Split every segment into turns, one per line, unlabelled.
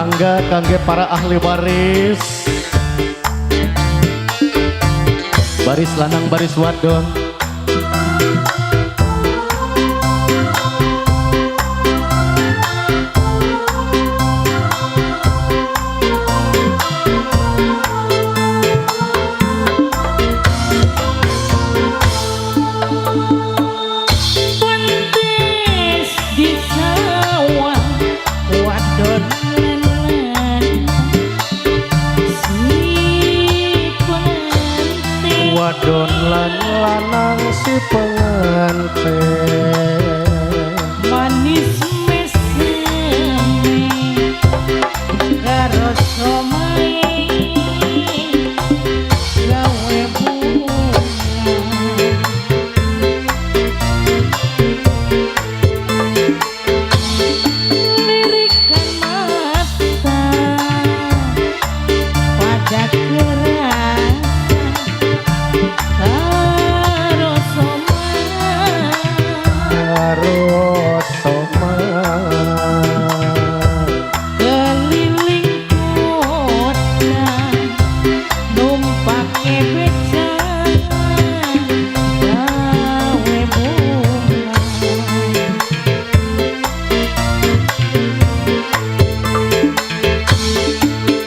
mangga kangge para ahli baris, baris lanang baris wadon. Wadon lan lanang si pengantin
manis mesem karo somai gawe bunga lirikan mata pada keras keliling kota numpake beca gawe bunga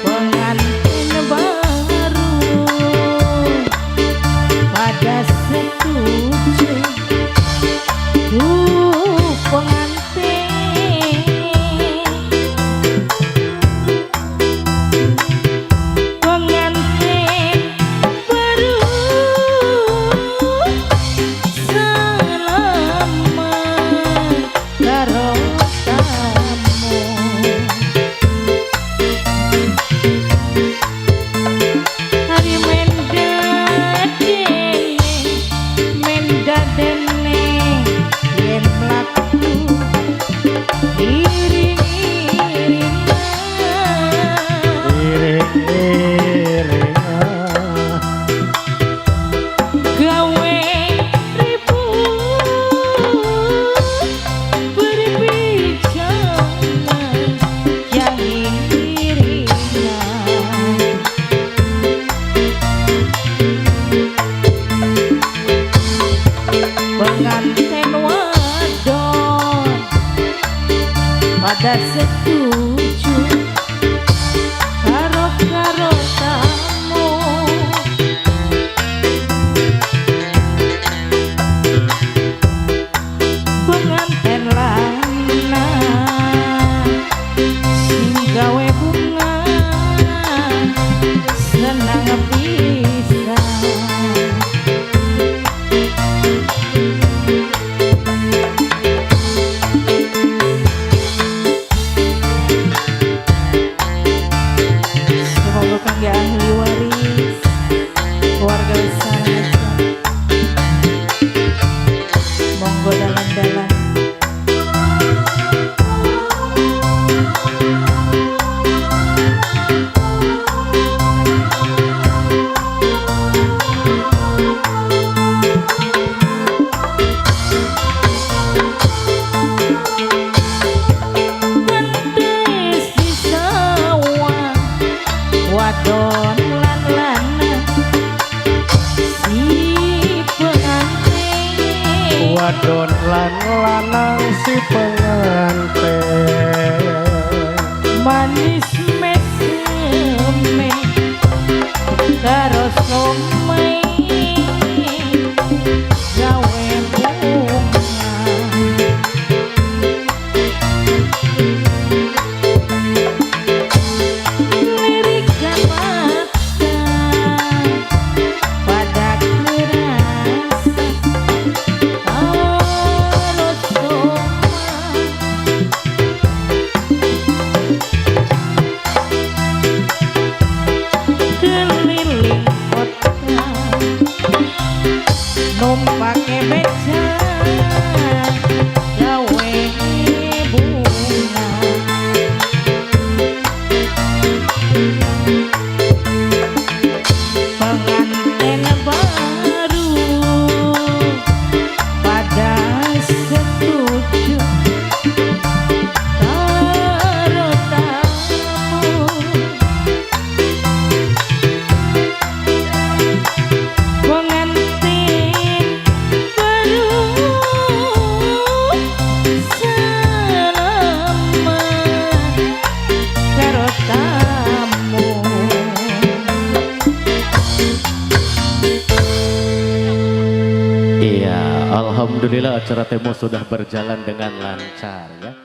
pengantin baru pada setuju pengantin wadon pada setuju karo tamu pengantin lanang sing gawe bunga senang pisan. Kangge ahli waris keluarga besar monggo dalan-dalan wadon lan lanang si pengantin
wadon lan lanang si pengantin
manis mesem karo somai gawe bunga keliling kota
Alhamdulillah acara Temo sudah berjalan dengan lancar ya.